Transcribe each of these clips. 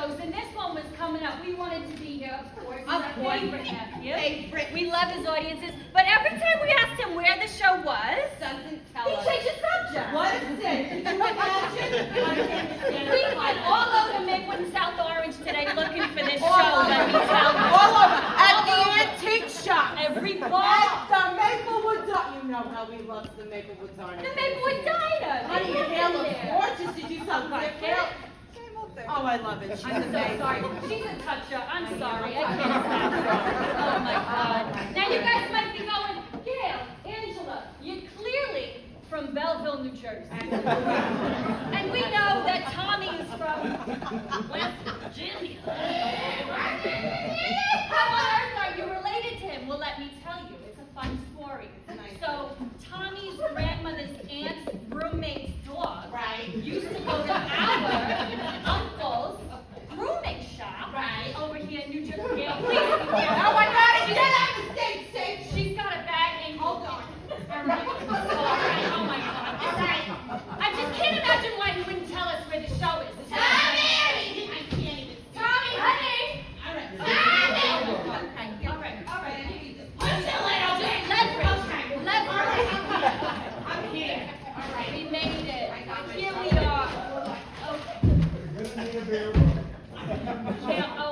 shows, and this one was coming up. We wanted to be here, of course. He's our favorite nephew. Favorite. We love his audiences, but every time we asked him where the show was, Doesn't tell he us. changed the subject. What is it? Can you imagine? We went all over Maplewood and South Orange today looking for this show, let me tell you. All over. At the antique shop. Every bar. At the Maplewood Diner. You know how we love the Maplewood Diner. The Maplewood Diner. Honey, your hair looks gorgeous. Did you something different? Oh, I love it. She's I'm so amazing. sorry. She's a toucher. I'm sorry. I can't stand her. Oh my God. Now you guys might be going, Gail, Angela, you're clearly from Belleville, New Jersey. And we know that Tommy is from West Virginia. How on earth are you related to him? Well, let me tell you. It's a fun story. So Tommy's grandmother's aunt's roommate's dog used to go to our uncle's grooming shop over here in New Jersey. Gail, please be careful. Oh my God, it's dead on the stage, safe. She's got a bag and Hold on. All right. Oh my God. All right. I just can't imagine why he wouldn't tell us where the show is. Tommy! I can't even. Tommy, honey. All right. Tommy! All right. Push a little bit. Leverage. I'm here. All right. We made it. Here we are. Okay.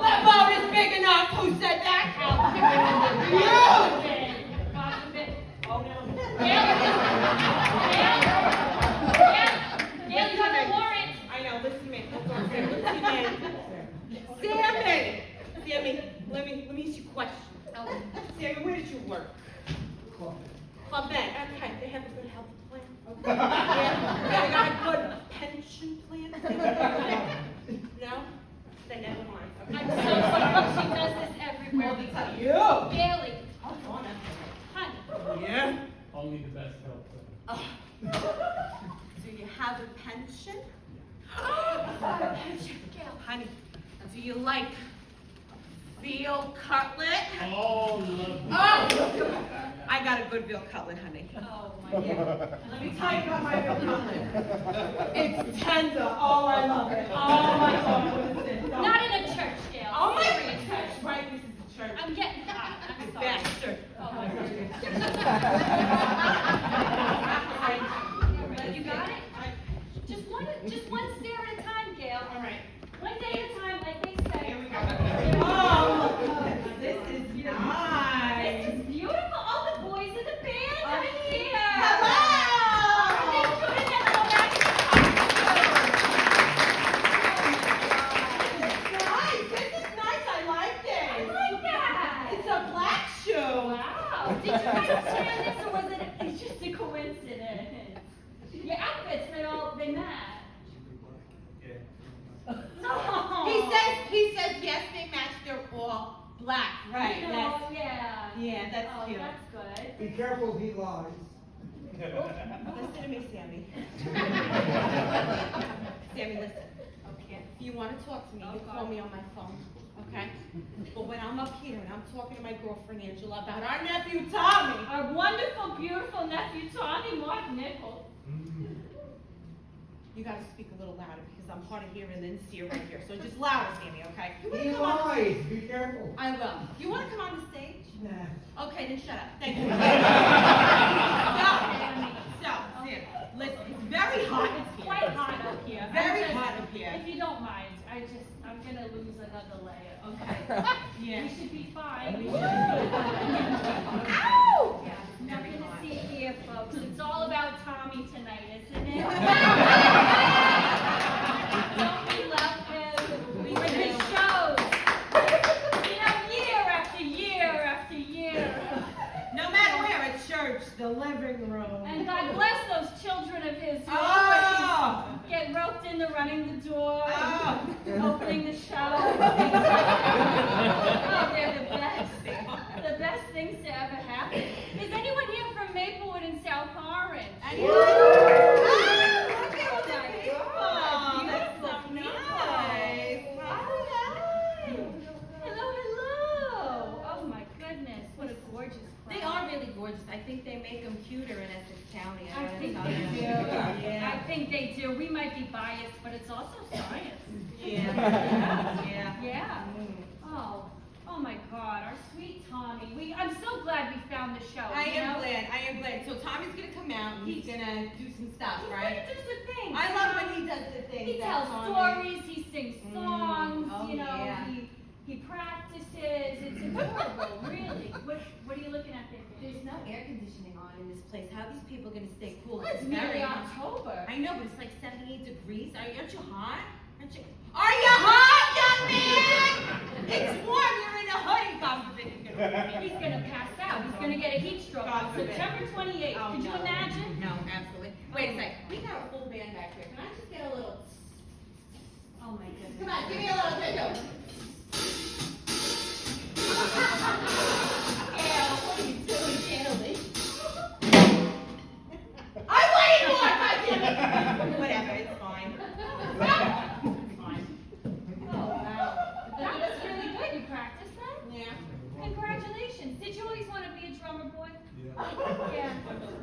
That boat is big enough. Who said that? Gail, you have a warrant. I know. Listen to me. Hold on. Sammy, let me ask you a question. Sammy, where did you work? Club Med. Okay. They have a good health plan. Okay. Yeah. They got a good pension plan. No? They never mind. I'm so sorry. She does this everywhere we go. Gaily. Honey. Yeah? Only the best help. Do you have a pension? Honey, do you like veal cutlet? Oh, lovely. Oh! I got a good veal cutlet, honey. Oh my God. Let me tell you about my veal cutlet. It's tender. Oh, I love it. Oh my God. What is it? Not in a church, Gail. Oh my Serious. church, right? This is the church. I'm getting hot. I'm sorry. Bastard. Oh my God. You got it? Just one stare at a time, Gail. All right. One day at a time, like they say. Here we go. Oh, this is nice. This is beautiful. All the boys in the band are here. Hello. They couldn't get no back. Nice. This is nice. I like I this. like that. It's a black shoe. Wow. Did you guys plan this, or was it just a coincidence? Your outfits, they match. He says yes, they match. They're all black. Right. Oh, yeah. Yeah, that's Oh, cute. that's good. Be careful, he lies. Listen to me, Sammy. Sammy, listen. Okay. If you want to talk to me, you call me on my phone. Okay? But when I'm up here and I'm talking to my girlfriend Angela about our nephew Tommy. Our wonderful, beautiful nephew, Tommy Mark Nichols. You gotta speak a little louder because I'm hard of hearing and see you right here. So just louder, Sammy, okay? You wanna He come on? lies. Be careful. I will. You wanna come on the stage? Nah. Okay, then shut up. Thank you. So, listen, it's very hot. It's quite hot up here. Very hot up here. If you don't mind, I'm gonna lose another layer. Okay. Yeah. We should be fine. We should be Ow! Yeah, nothing to see here, folks. It's all about Tommy tonight, isn't it? Don't we love him? With his shows. You know, year after year after year. No matter where, at church, the living room. And God bless those children of his who Oh! always get roped into running the door, Oh. opening the show. Oh, they're the best. The best things to ever happen. Is anyone here from Maplewood and South Orange? Anyone? Oh, Look at all the people. That's so nice. Hello, hello. Oh my goodness, what a gorgeous crowd. They are really gorgeous. I think they make them cuter in Essex County. I think they do. Yeah. I think they do. We might be biased, but it's also science. Yeah. Yeah. Tommy's gonna come out and he's gonna do some stuff, right? He's gonna do some things. I love when he does the things. He tells stories, he sings songs, Oh, you know, yeah. he practices. It's adorable, really. What are you looking at there? There's no air conditioning on in this place. How are these people gonna stay cool? Well, it's nearly October. I know, but it's like 78 degrees. Aren't you hot? Are you hot, young man? It's warm. You're in a hoodie. God forbid you're gonna. He's gonna pass out. He's gonna get a heat stroke on September 28th. Oh, Could you no. imagine? No, absolutely. Wait a sec. We got a full band back here. Can I just get a little? Oh my goodness. Come on, give me a little jingle. Yeah, what are you doing, Italy? I wanted more, goddamn it! Whatever, it's fine. It's fine. Oh wow. That was really good. You practiced that? Yeah. Congratulations. Did you always want to be a drummer boy? Yeah.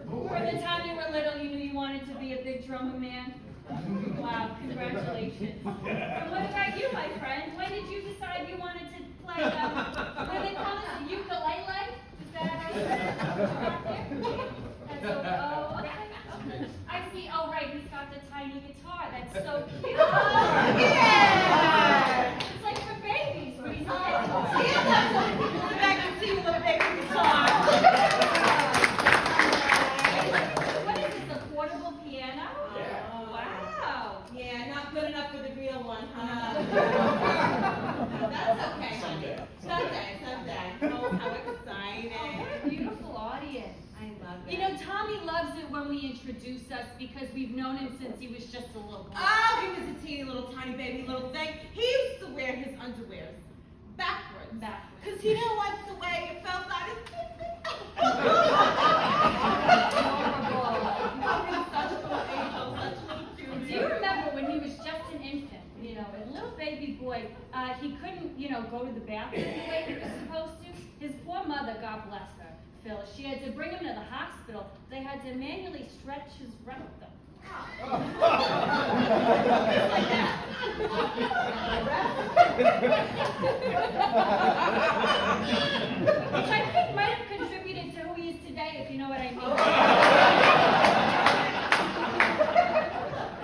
From the time you were little, you knew you wanted to be a big drummer man? Wow, congratulations. And what about you, my friend? When did you decide you wanted to play, what do they call it, the ukulele? Is that how you said it? Out there? That's oh, okay. I see, oh right, he's got the tiny guitar. That's so cute. Oh, yeah! It's like for babies, for these Yeah, look back and see what baby guitar. What is this, a portable piano? Yeah. Wow. Yeah, not good enough for the real one, huh? No, that's okay, honey. Someday. Oh, how exciting. Oh, what a beautiful audience. I love it. You know, Tommy loves it when we introduce us because we've known him since he was just a little boy. Oh, he was a teeny little tiny baby little thing. He used to wear his underwear backwards. Because he didn't like the way it felt on his Do you remember when he was just an infant, you know, a little baby boy, he couldn't, you know, go to the bathroom the way he was supposed to? His poor mother, God bless her, Phil, she had to bring him to the hospital. They had to manually stretch his rectum. Like that. Which I think might have contributed to who he is today, if you know what I mean.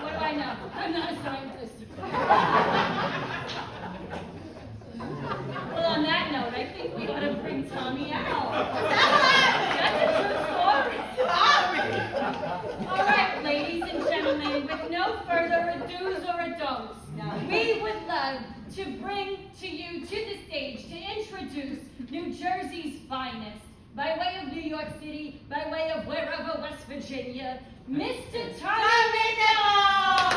What do I know? I'm not a scientist. Well, on that note, I think we ought to bring Tommy out. That's a true story. All right, ladies and gentlemen, with no further ados or adon'ts, we would love to bring to you to the stage to introduce New Jersey's finest, by way of New York City, by way of wherever, West Virginia, Mr. Tommy Nichols!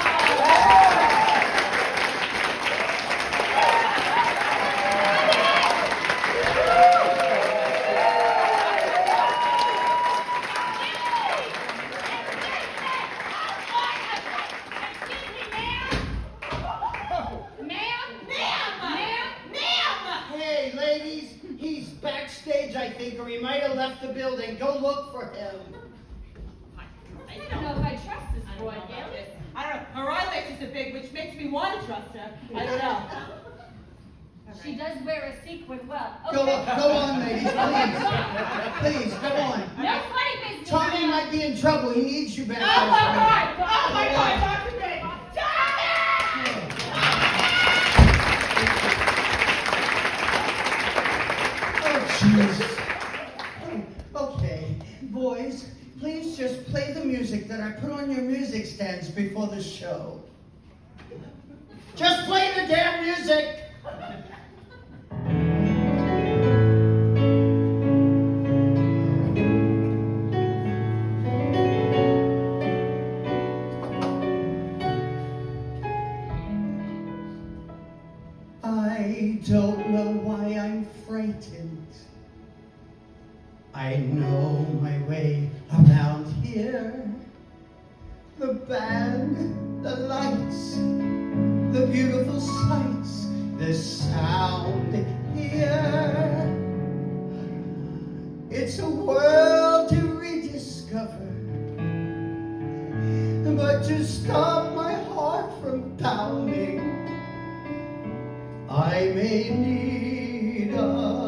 Hey, ladies, he's backstage, I think, or he might have left the building. Go look for him. I don't know if I trust this boy, Gail. I don't know. Her eyelashes are big, which makes me want to trust her. I don't know. She does wear a sequin well. Go Okay. on, ladies, please. Please, go on. No funny business. Tommy might be in trouble. He needs you back Oh there. my God! Oh my God! Dr. Ray! Oh, jeez. Okay, boys, please just play the music that I put on your music stands before the show. Just play the damn music! I don't know why I'm frightened. I know my way around here. The band, the lights, the beautiful sights, the sound here. It's a world to rediscover. But to stop my heart from pounding, I may need a moment.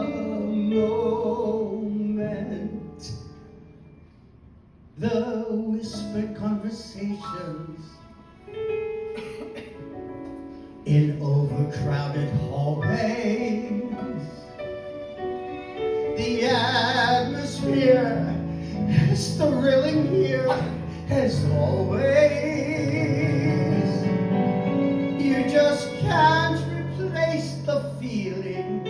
whispered conversations in overcrowded hallways. The atmosphere is thrilling here as always. You just can't replace the feeling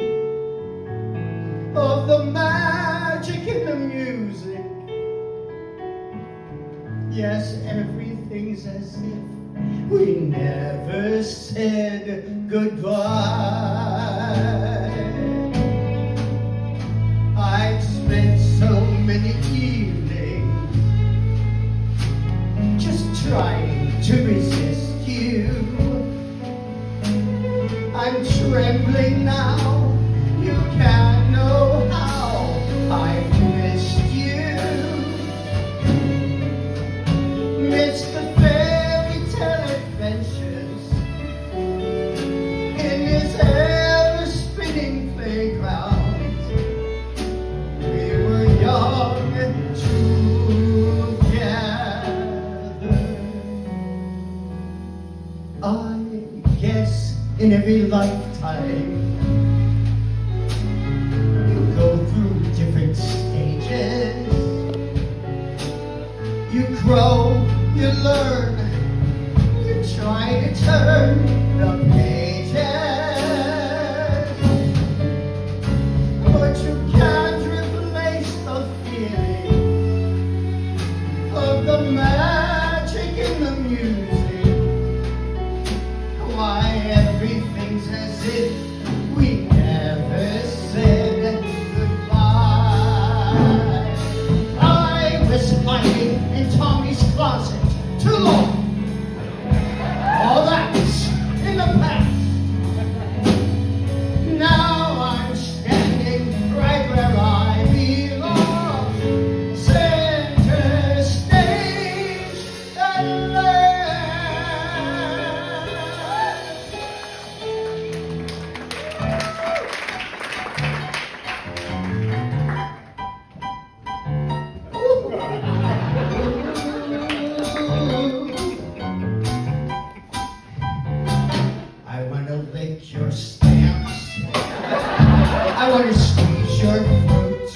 of the magic in the music. Yes, everything's as if we never said goodbye. I've spent so many evenings just trying to resist you. I'm trembling now, you can't know how I've missed you. Midst the fairy tale adventures in this ever-spinning playground, we were young together. I guess in every lifetime you go through different stages. You grow, you learn, you try to turn the pages, but you can't replace the feeling of the magic in the music. Why everything's as if we never said goodbye. I was hiding in Tommy's closet too long. All that's in the past. Now I'm standing right where I belong. Center stage at I want to lick your stamps. I want to squeeze your fruit.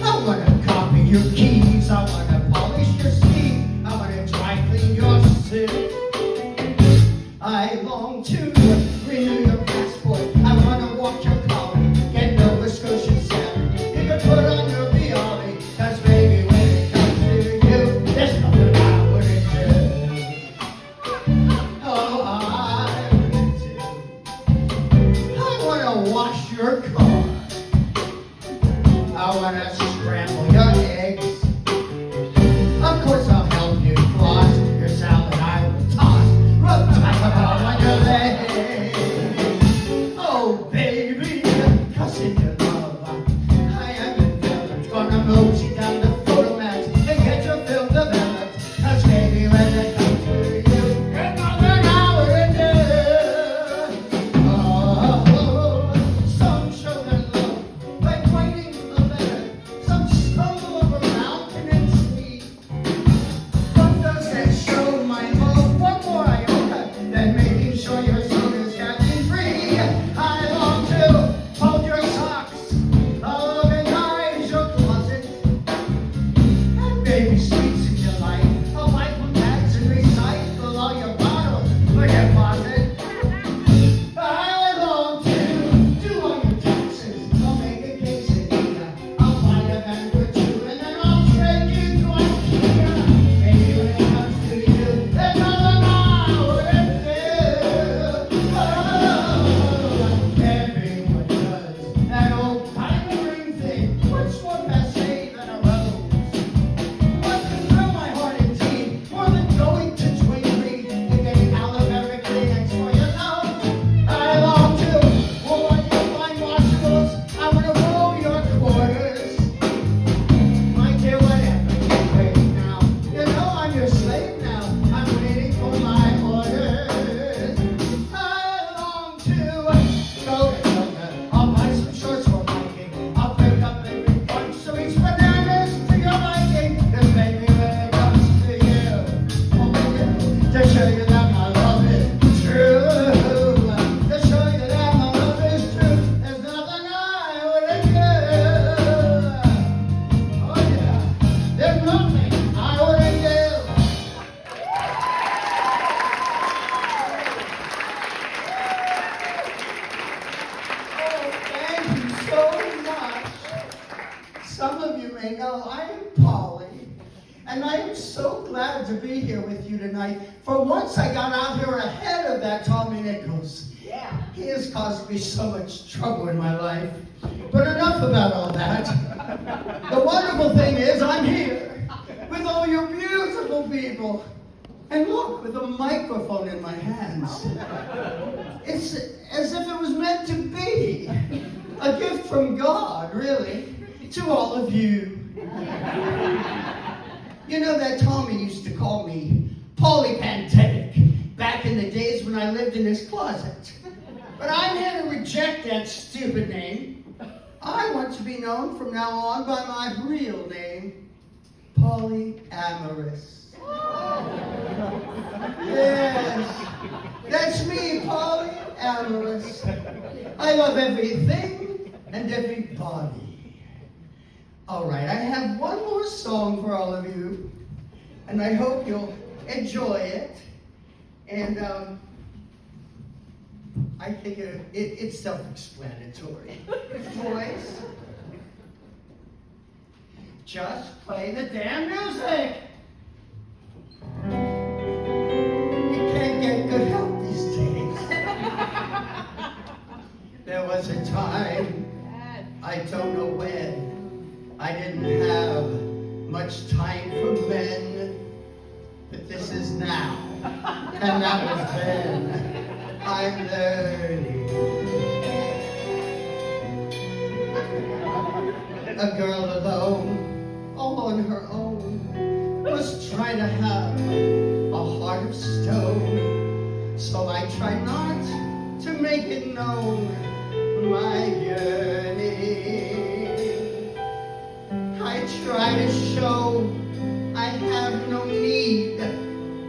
I want to copy your keys. I want to polish your ski. I want to dry clean your suit. I long to renew your passport. I want to walk your collie, get Nova Scotian salad. You can put on your Violi, 'cause baby, when it comes to you, there's nothing I wouldn't do. Oh, I wouldn't do. I want to wash your car. I want to scramble your eggs. Of course, I'll help you floss your salad. I will toss, rub top on your legs. Oh, baby, 'cause in your love, I am enveloped. Gonna mosey down the photomat and get your film developed. 'Cause baby, when it comes to you, there's nothing I wouldn't do. Oh, some show their love by writing a letter. Some stumble over mountain and sea. What does that show my love? One more iota than making sure your soul is catching free. I long to hold your socks, I'll organize your closet, and baby sweets in your life. I'll buy from bags and recycle all your bottles for your closet. I long to do all your taxes. I'll make a quesadilla. I'll buy a van for two, and then I'll trade you to IKEA. Baby, when it comes to you, there's nothing I wouldn't do. Oh, everyone does that old pioneering thing. What's more passe than a rose? What can thrill my heart and teeth more than going to Twinkley and getting Alabama Kleenex for your nose? I long to roll on your fine washables. I want to roll your quarters. My dear, whatever you wait now. You know I'm your slave now. I'm waiting for my orders. I long to go to yoga. I'll buy some shorts for hiking. I'll pick up every bunch so each bananas to your liking. 'Cause baby, when it comes evening. Oh, I am Polly, and I am so glad to be here with you tonight. For once I got out here ahead of that Tommy Nichols. Yeah. He has caused me so much trouble in my life. But enough about all that. The wonderful thing is I'm here with all you beautiful people. And look, with a microphone in my hands. It's as if it was meant to be. A gift from God, really, to all of you. You know that Tommy used to call me Polypandemic back in the days when I lived in his closet. But I'm here to reject that stupid name. I want to be known from now on by my real name, Polyamorous. Yes, that's me, Polyamorous. I love everything and everybody. All right, I have one more song for all of you, and I hope you'll enjoy it. And I think it's self-explanatory. Boys, just play the damn music. You can't get good help these days. There was a time, I don't know when, I didn't have much time for men, but this is now, and that was then. I'm learning. A girl alone, all on her own, was trying to have a heart of stone. So I tried not to make it known, my yearning. I try to show I have no need,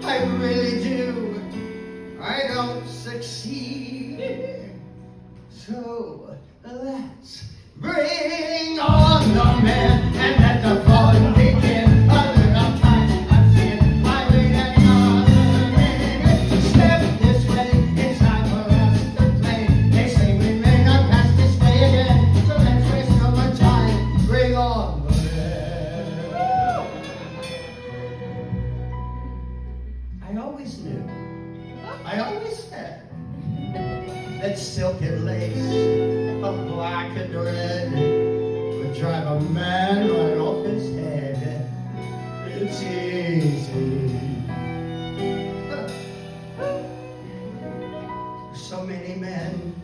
I really do. I don't succeed. So let's bring on the man and let the fun begin. A little time I've seen my way and on. Step this way, it's time for us to play. They say we may not pass this way again, so let's waste no more time. Bring on the man. I always knew. I always said that silk and lace of black and red would drive a man right off his head. It's easy. So many men,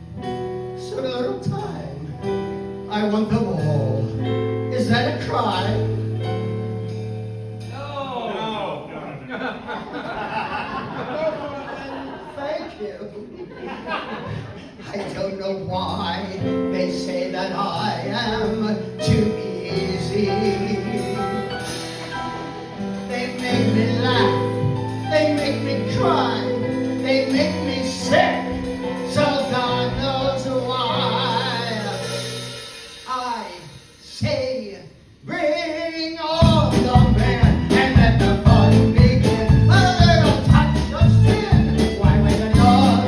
so little time. I want them all. Is that a crime? Thank you. I don't know why they say that I am too easy. They make me laugh, they make me cry, they make me sick, so God knows why. I say, bring on the man and let the fun begin. A little touch of sin, why wait another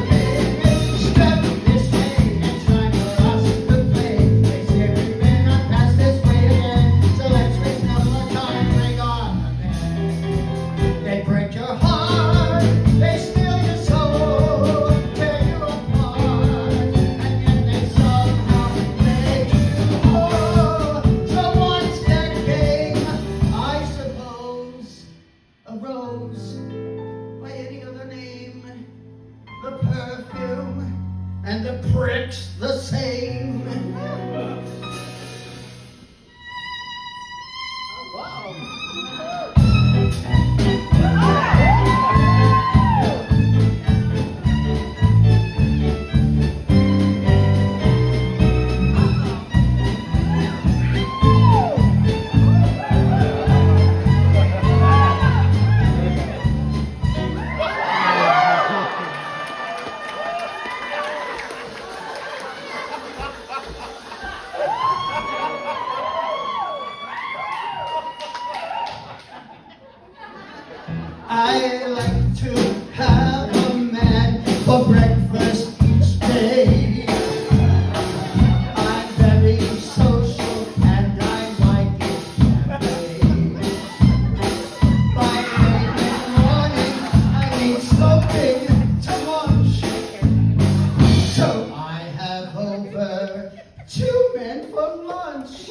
minute? Step this way and try for us to play. They say we may not pass this way again, so let's waste no more time. Bring on the man. They break your heart, they steal your soul, tear you apart, and yet they somehow make you whole. So once there came, I suppose, a rose by any other name, the perfume and the pricks the same. Oh, wow. much.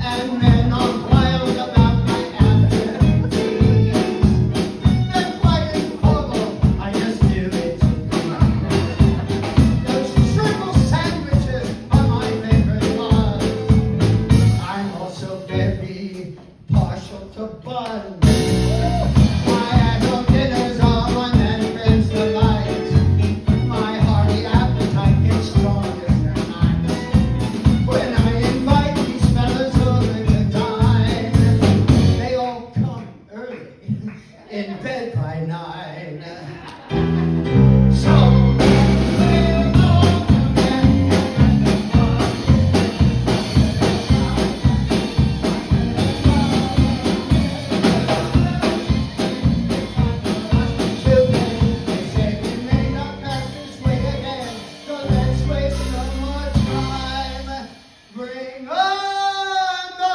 And men are wild about my activities. They're quite informal, I just do it. Those triple sandwiches are my favorite ones. I'm also very partial to buns. My annual dinners are my man friends' delight. My hearty appetite gets stronger tonight. When I invite these fellas over to dine, they all come early, in bed by 9. So, we're all children, they say we may not pass this way again, so let's waste no more time. Bring on the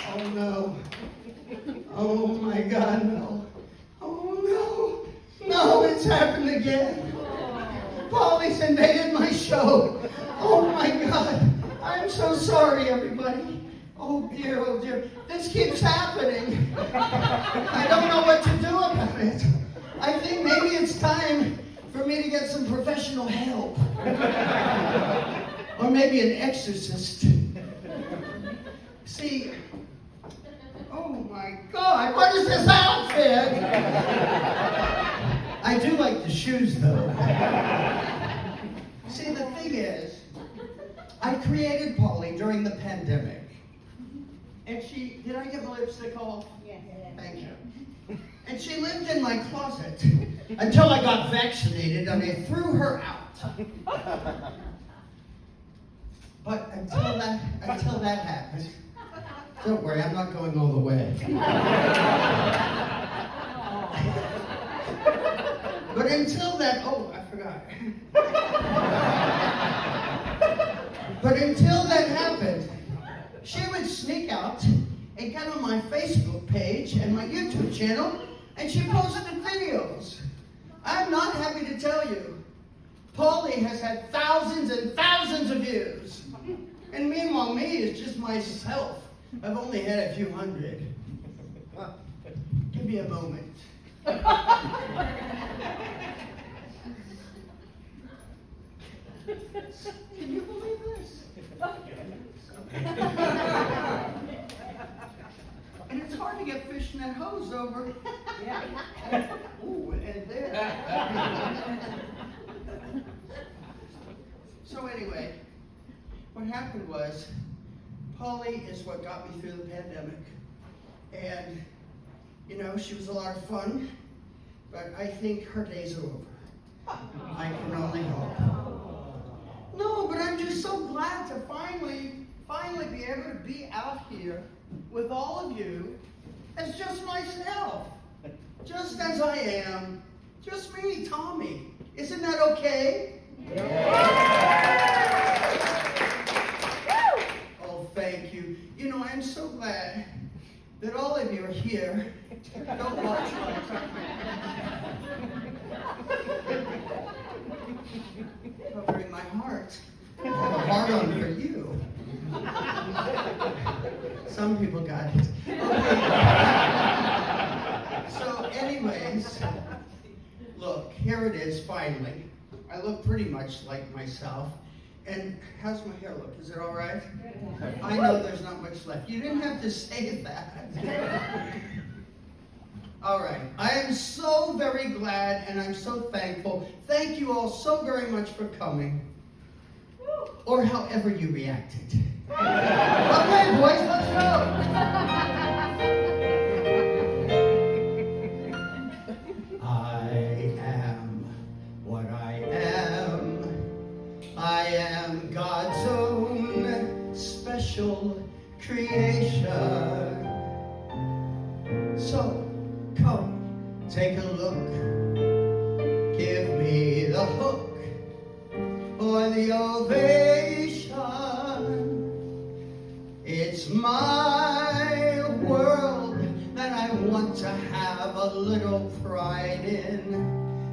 Oh no. Oh my God, no. Oh no. No, it's happened again. Polly's invaded my show. Oh my God. I'm so sorry, everybody. Oh dear. This keeps happening. I don't know what to do about it. I think maybe it's time for me to get some professional help. Or maybe an exorcist. See, oh my God, what is this outfit? I do like the shoes though. See, the thing is, I created Polly during the pandemic. And did I get my lipstick off? Yes. Thank you. And she lived in my closet until I got vaccinated and I threw her out. But until that happened, don't worry, I'm not going all the way. But until that, oh, I forgot. But until that happened, she would sneak out and get on my Facebook page and my YouTube channel, and she posted videos. I'm not happy to tell you, Polly has had thousands and thousands of views. And meanwhile, me is just myself. I've only had a few hundred. Give me a moment. Can you believe this? And it's hard to get fishnet hose over. Yeah. Ooh, and there. So anyway, what happened was, Polly is what got me through the pandemic. And, you know, she was a lot of fun, but I think her days are over. I can only hope. No, but I'm just so glad to finally be able to be out here with all of you as just myself. Just as I am. Just me, Tommy. Isn't that okay? Oh, thank you. You know, I'm so glad that all of you are here. Don't watch my covering my heart. I have a heart on for you. Some people got it. Okay. So anyways, look, here it is finally. I look pretty much like myself. And how's my hair look? Is it all right? I know there's not much left. You didn't have to say that. All right. I am so very glad and I'm so thankful. Thank you all so very much for coming. Or however you reacted. Okay, boys, let's go. I am what I am. I am God's own special creation. So, come, take a look. Give me the hook. for the ovation. It's my world that I want to have a little pride in.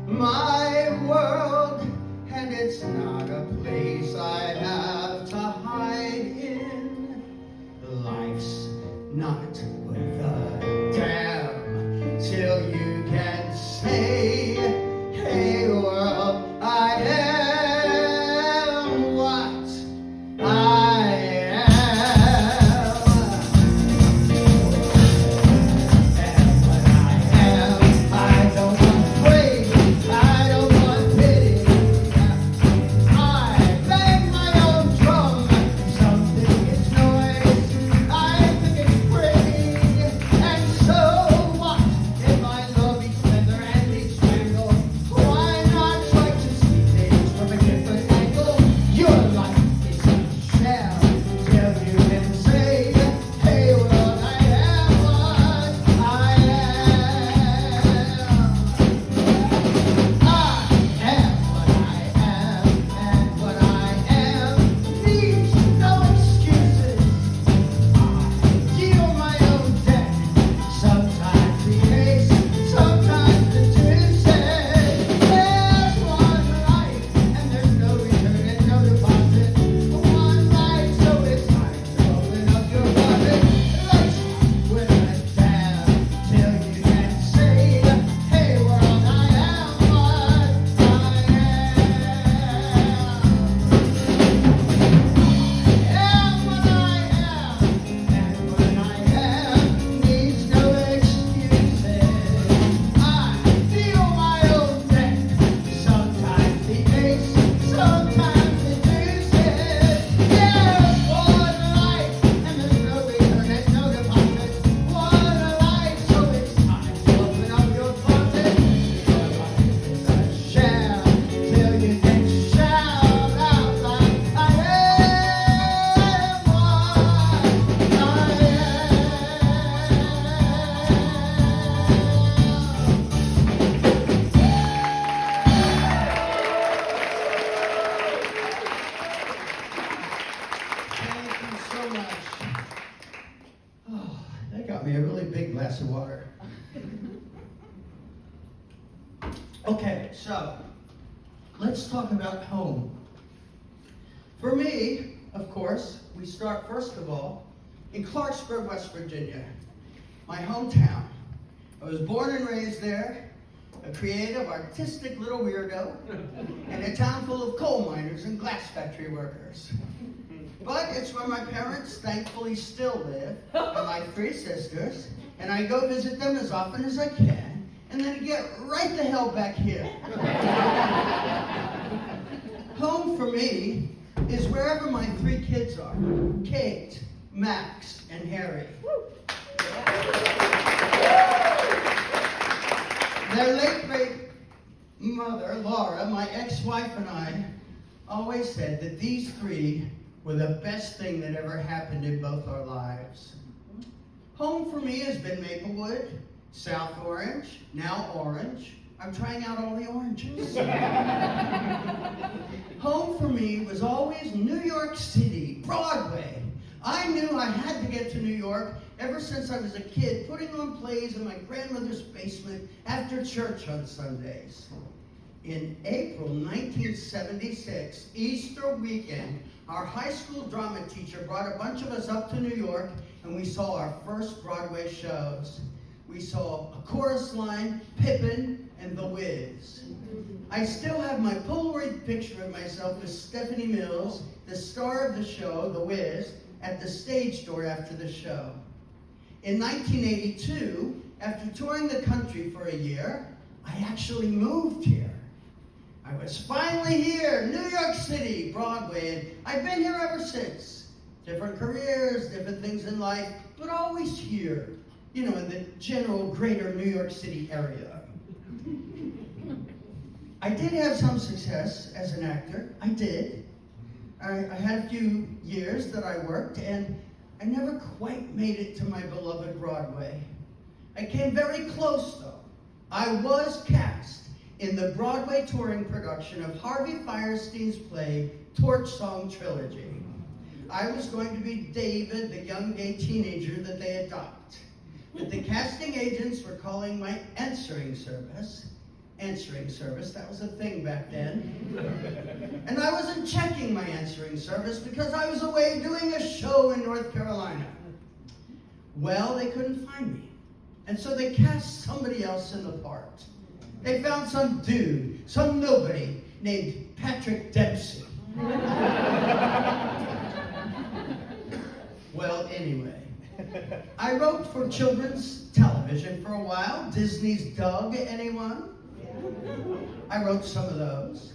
My world, and it's not a place I have to hide in. Life's not worth a damn till you can say, hey world, I am what I am. And what I am, I don't want praise, I don't want pity. I bang my own drum, some think it's noise, I think it's pretty. And so what if I love each feather and each tangle? Why not try to see things from a different angle? Your life is a shell till you can say, hey world, I am what I am. I am what I am, and what I am needs no excuses. I deal my own debt. Sometimes the ace, sometimes the deuces. There's one life, and there's no return and no deposit. One life, so it's time to open up your wallet. Let's with a dab till you can say, hey world, I am what I am what I am, and what I am needs no excuses. I feel my own debt. Sometimes the ace, sometimes the deuces. There's one life, and there's no return and no deposit. One life, so it's time to open up your closet. Your life is a shell till you can shout out loud, I am what I am. Thank you so much. Oh, that got me a really big glass of water. Okay, so let's talk about home. For me, of course, we start first of all in Cosgrove, West Virginia, my hometown. I was born and raised there, a creative, artistic little weirdo in a town full of coal miners and glass factory workers. But it's where my parents thankfully still live, and my three sisters, and I go visit them as often as I can, and then get right the hell back here. Home for me is wherever my three kids are, Kate, Max, and Harry. Their late great mother, Laura, my ex-wife, and I always said that these three were the best thing that ever happened in both our lives. Home for me has been Maplewood, South Orange, now Orange. I'm trying out all the oranges. Home for me was always New York City, Broadway. I knew I had to get to New York ever since I was a kid, putting on plays in my grandmother's basement after church on Sundays. In April 1976, Easter weekend, our high school drama teacher brought a bunch of us up to New York, and we saw our first Broadway shows. We saw A Chorus Line, Pippin, and The Wiz. I still have my Polaroid picture of myself with Stephanie Mills, the star of the show, The Wiz, at the stage door after the show. In 1982, after touring the country for a year, I actually moved here. I was finally here, New York City, Broadway, and I've been here ever since. Different careers, different things in life, but always here, you know, in the general greater New York City area. I did have some success as an actor, I did. I had a few years that I worked, and I never quite made it to my beloved Broadway. I came very close, though. I was cast in the Broadway touring production of Harvey Firestein's play, Torch Song Trilogy. I was going to be David, the young gay teenager that they adopt. But the casting agents were calling my answering service, that was a thing back then. And I wasn't checking my answering service because I was away doing a show in North Carolina. Well, they couldn't find me. And so they cast somebody else in the part. They found some dude, some nobody, named Patrick Dempsey. Well, anyway, I wrote for children's television for a while. Disney's Doug, anyone? I wrote some of those.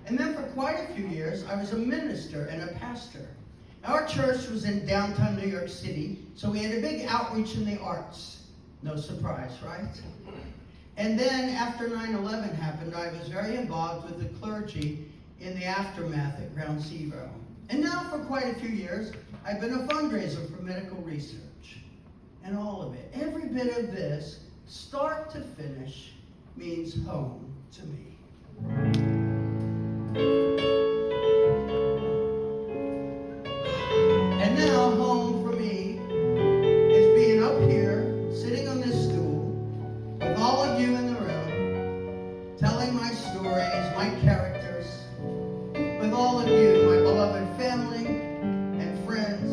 And then for quite a few years, I was a minister and a pastor. Our church was in downtown New York City, so we had a big outreach in the arts. No surprise, right? And then after 9/11 happened, I was very involved with the clergy in the aftermath at Ground Zero. And now for quite a few years, I've been a fundraiser for medical research. And all of it, every bit of this, start to finish, means home to me. And now home for me is being up here, sitting on this stool, with all of you in the room, telling my stories, my characters, with all of you, my beloved family and friends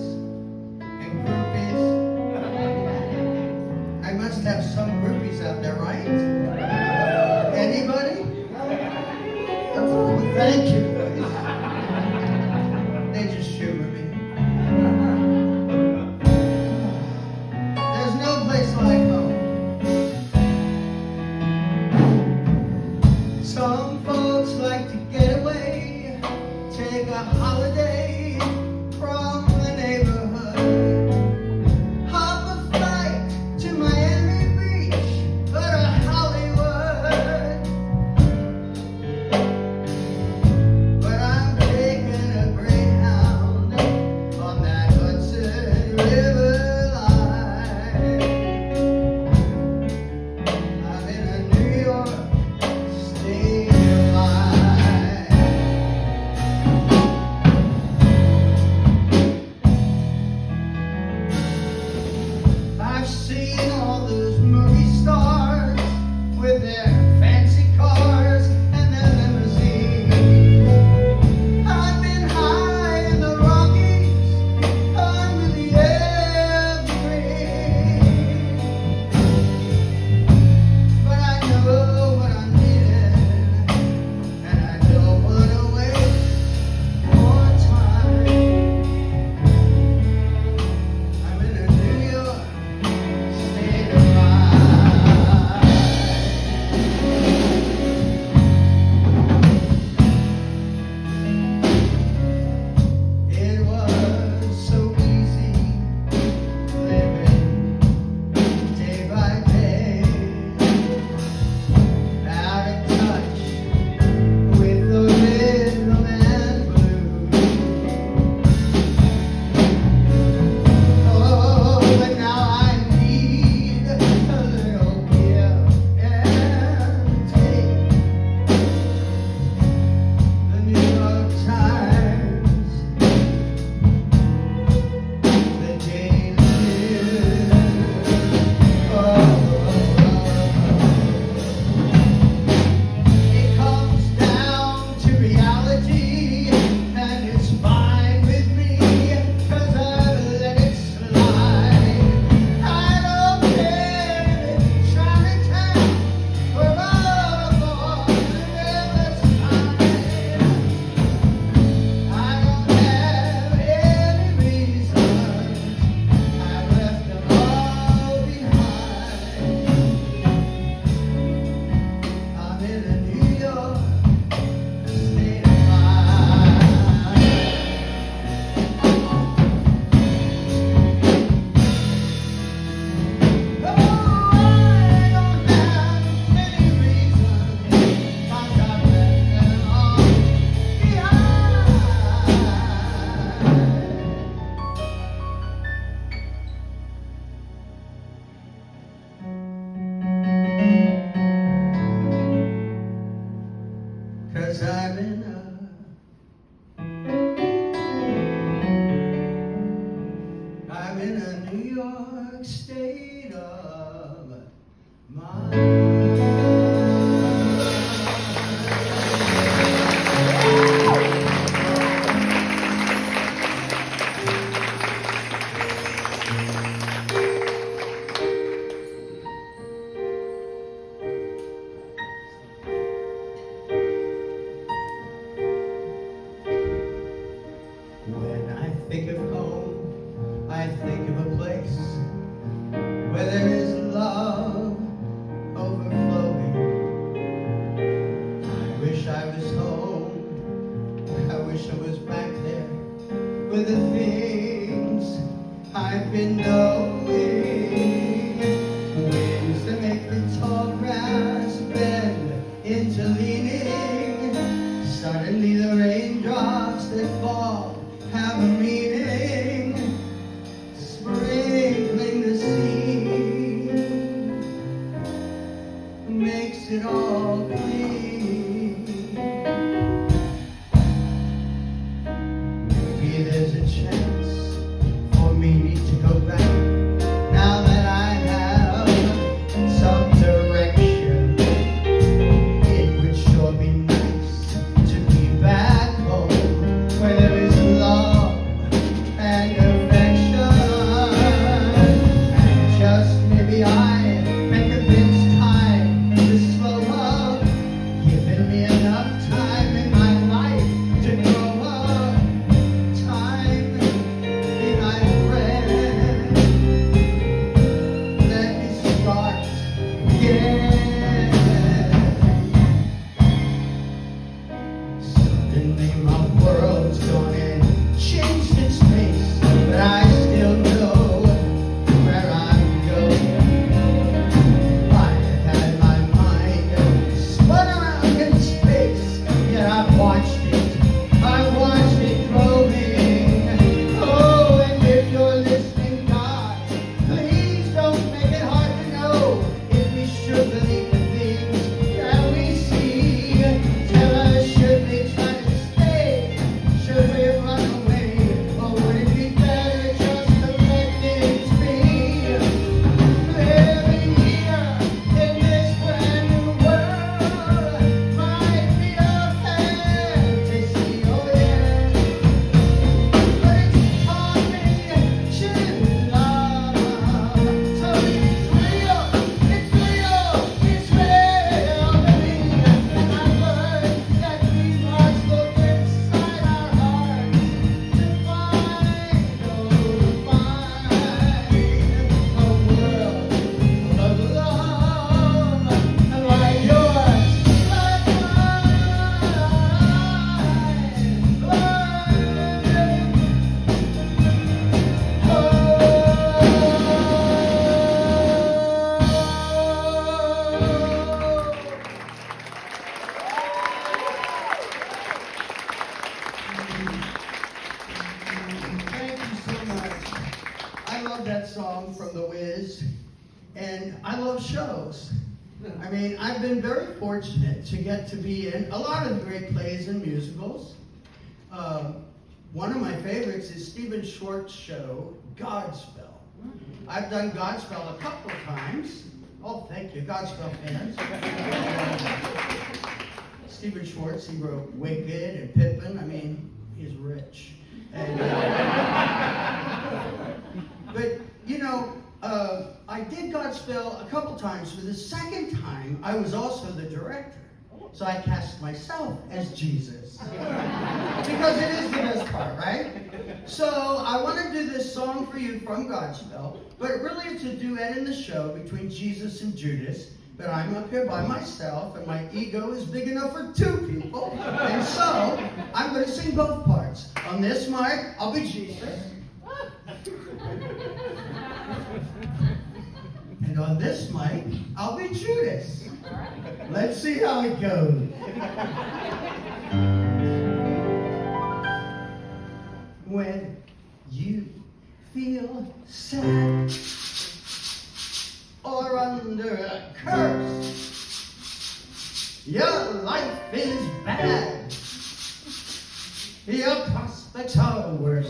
and groupies. I must have some groupies out there, right? Anybody? Oh, thank you. They just humor me. There's no place like home. Some folks like to get away, take a holiday from the neighborhood, hop a flight to Miami Beach or to Hollywood. But I'm taking a Greyhound on that Hudson River line. I'm in a New York State of mind. 'cause I'm in a New York state of mind. When I think of home, I think of a place where there is love overflowing. I wish I was home. I wish I was back there with the things I've been knowing. Winds that make the tall grass bend into leaning. Suddenly the raindrops that fall have a meaning, sprinkling the sea makes it all clean. Maybe there's a chance for me to go back now that I have some direction. It would sure be nice to be back home where there is love and affection. And just maybe I can convince time to slow up, giving me enough time in my life to grow up. Time, be my friend. Let me start again. Suddenly my world's gone and changed its pace, but I still know where I'm going. I have had my mind spun around in space, yet I've watched it growing. Oh, and if you're listening, God, please don't make it hard to know if we should believe the things that we see. Tell us, should we try to stay? Should we run away? Or would it be better just to let things be? Living here in this brand new world might be a fantasy, oh yeah. But it's talking to love. So it's real to me. And I've learned that we must look inside our hearts to find, oh, find a world of love like yours, like Thank you so much. I love that song from The Wiz, and I love shows. I mean, I've been very fortunate to get to be in a lot of great plays and musicals. One of my favorites is Stephen Schwartz's show, Godspell. I've done Godspell a couple of times. Oh, thank you, Godspell fans. Stephen Schwartz, he wrote Wicked and Pippin. I mean, he's rich. And, but, you know, I did Godspell a couple times. For the second time, I was also the director. So I cast myself as Jesus. Because it is the best part, right? So I want to do this song for you from Godspell, but really it's a duet in the show between Jesus and Judas. But I'm up here by myself, and my ego is big enough for two people. And so I'm going to sing both parts. On this mic, I'll be Jesus. And on this mic, I'll be Judas. Let's see how it goes. When you feel sad or under a curse, Your life is bad. Your prospects are worse.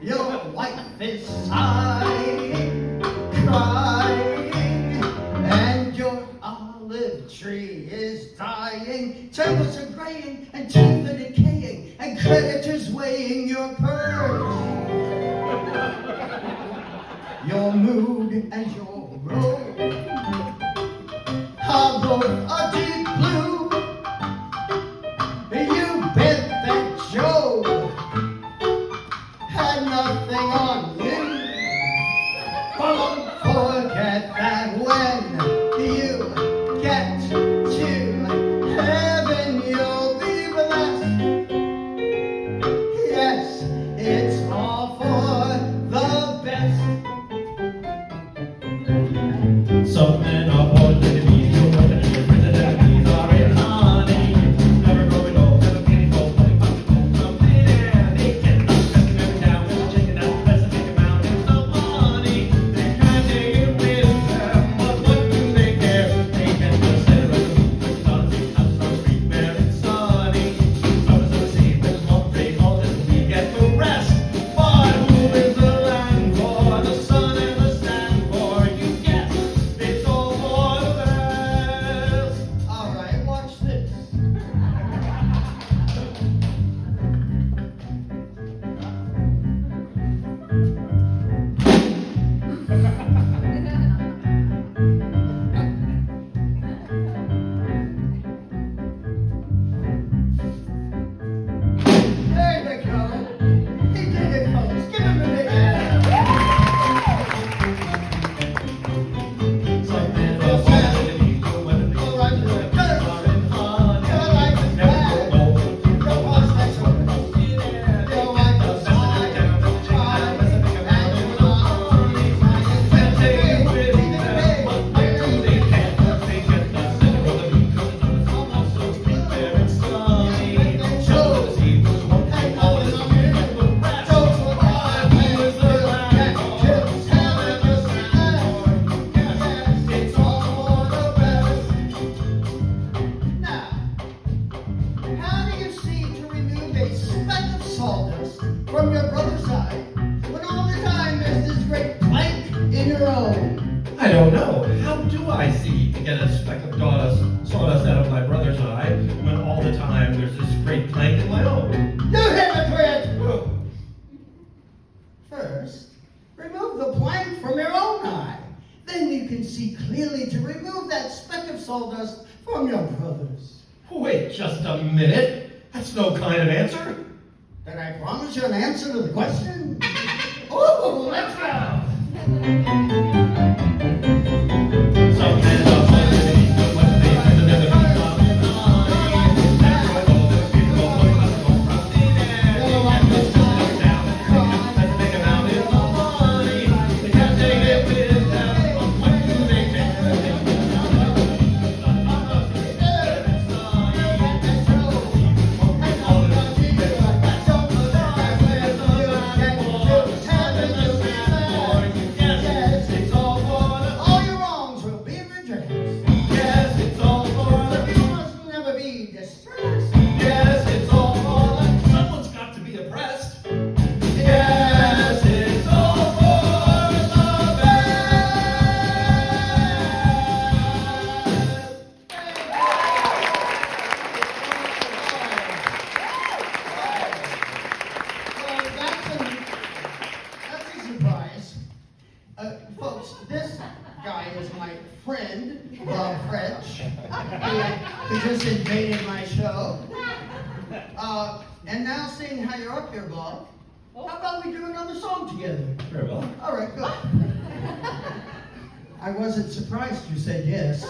Your wife is sighing, crying, and your olive tree is dying. Tables are graying, and teeth are decaying, and creditors weighing your purse. Your mood and your road are both a deep blue. You bet that Joe had nothing on you. Don't forget that when you get to heaven, you'll be blessed. Yes, it's all for the best. Some men are born enemies, no more than the prison enemies are in honey. Never growing old, never getting old, money possible, something and they get up, testing every now and then, checking out, pressing, making mountains of money. They're trying to get with them, but what do they care? They can just sit around the moon, which is on the street, houses on the street, where it's sunny. Summers of the sea, there's one day, all this we get to rest. But who is the land for, the sun and the sand for? You guess. It's all for the best. All right, watch this. There they go. He did it, folks. Give him a big hand. Some men are born enemies, no more than the All right, prison good. enemies are in honey. Your life is Never bad. grow old, Your prospects are worse. Your wife is sighing, crying, and your olive tree is dying. Can't take it with them, but what do they care? They get the center of the moon, 'cause it's on the sun, so street where it's sunny. Show the sea, which won't take all this we get the rest. But who is the land for? The sun and the sand for? Yes, it's all for the best. Now, how do you see to remove a speck of sawdust from your brother's eye when all the time there's this great plank in your own? I don't know. How do I see to get a speck of sawdust out of my brother's eye when all the time there's this great plank in my own? You hypocrite! First, remove the plank from your own eye. Then you can see clearly to remove that speck of sawdust from your brother's. Wait just a minute. That's no kind of answer. Then I promise you an answer to the question. Ooh, let's go! Some men are born enemies, no more than the prison enemies are in honey. Never grow old, never getting old, money possible, something and they get the center down and let's make a mountain of money. They can't take it with them, but what do they care? They get the sun and the street where it's sunny. All the street where it's best. Where's the land for? The sun and the sand for? You guess it's all for the All your wrongs will be redressed. yes, it's all for the You must never be distressed. yes, it's all for the someone's got to be oppressed. Yes, it's all for the best. Well, that's a surprise. Folks, this guy is my friend, Bob French, who just invaded my show. And now seeing how you're up here, Bob, how about we do another song together? Very well. All right, good. I wasn't surprised you said yes.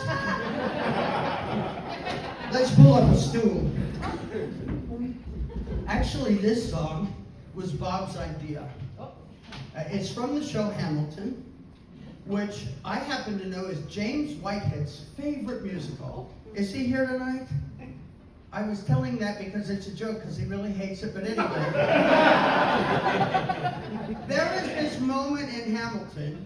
Let's pull up a stool. Actually, this song was Bob's idea. It's from the show Hamilton, which I happen to know is James Whitehead's favorite musical. Is he here tonight? I was telling that because it's a joke, because he really hates it, but anyway. There is this moment in Hamilton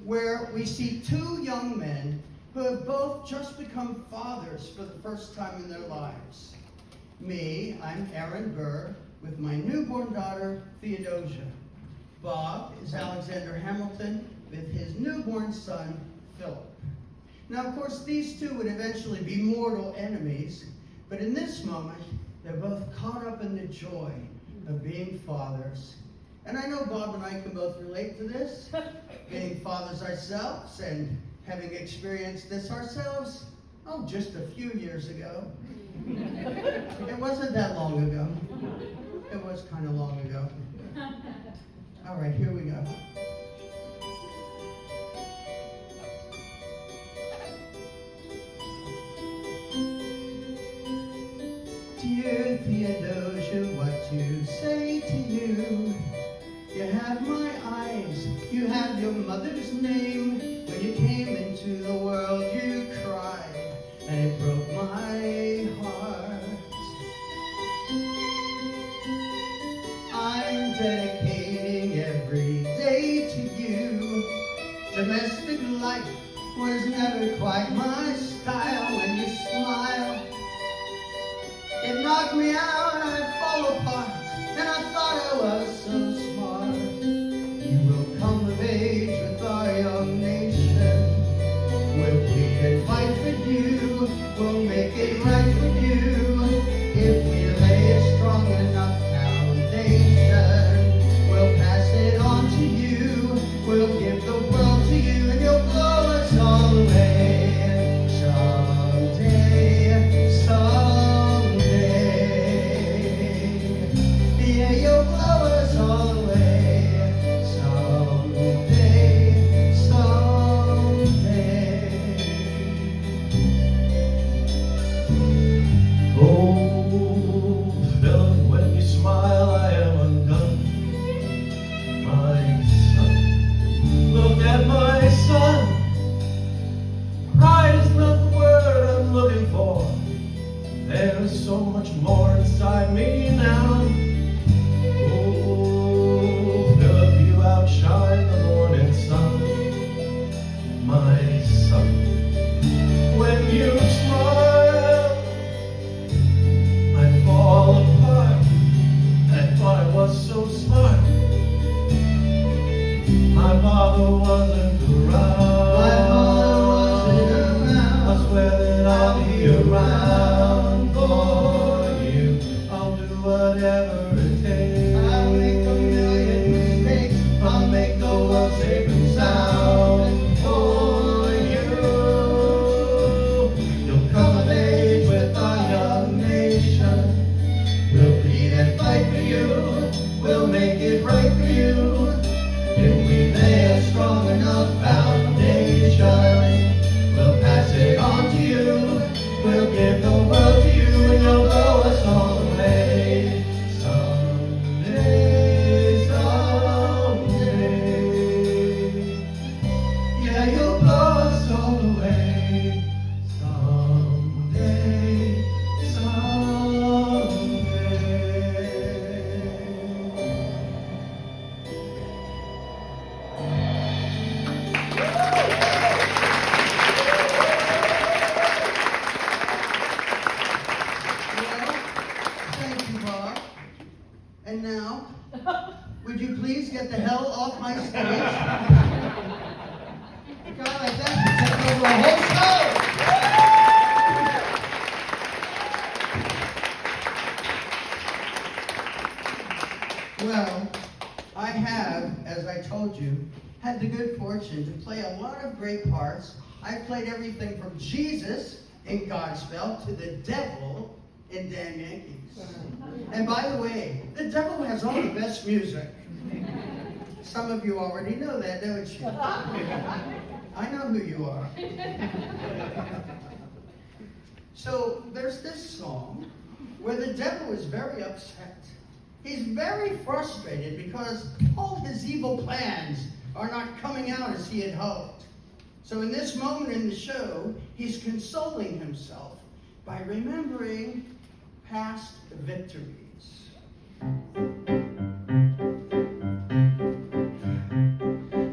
where we see two young men who have both just become fathers for the first time in their lives. Me, I'm Aaron Burr, with my newborn daughter, Theodosia. Bob is Alexander Hamilton, with his newborn son, Philip. Now, of course, these two would eventually be mortal enemies, but in this moment, they're both caught up in the joy of being fathers. And I know Bob and I can both relate to this, being fathers ourselves and having experienced this ourselves, just a few years ago. It wasn't that long ago. It was kind of long ago. All right, here we go. Dear Theodosia, what to say to you? You have my eyes, you have your mother's name. When you came into the world, you cried, and it broke my heart. I'm dedicating every day to you. Domestic life was never quite my style. When you smile, it knocked me out, I fall apart, and I thought I was so smart. You will come of age with our young nation. We'll plead and fight for you, we'll make it right for you. If we lay a strong enough foundation, we'll pass it on to you, we'll give the world to you, and you'll blow us all away. Someday, yeah, you'll blow us all away. Someday, Oh, Philip, when you smile, I am undone. My son, look at my son. Pride is not the word I'm looking for. There's so much more inside me now. Oh, Philip, you outshine the morning sun. My son, when you smile, I fall apart. I thought I was so smart. My father wasn't around. I swear that I'll be around for you. I'll do whatever it takes. I'll make a million mistakes. I'll make the world safe and sound for you. You'll come of age with our young nation. We'll plead and fight for you. We'll make it right for you. If we lay a strong enough foundation, we'll pass it on to you. We'll give the world to you, and you'll blow us all away. Someday, someday, yeah, you'll blow us all away. Someday, someday. Well, thank you, Bob. And now, would you please get the hell off my stage? God, I thank you. Take over a whole show. Well, I have, as I told you, had the good fortune to play a lot of great parts. I've played everything from Jesus in Godspell to the devil in Damn Yankees. And by the way, the devil has all the best music. Some of you already know that, don't you? I know who you are. So there's this song where the devil is very upset. He's very frustrated because all his evil plans are not coming out as he had hoped. So in this moment in the show, he's consoling himself by remembering past victories.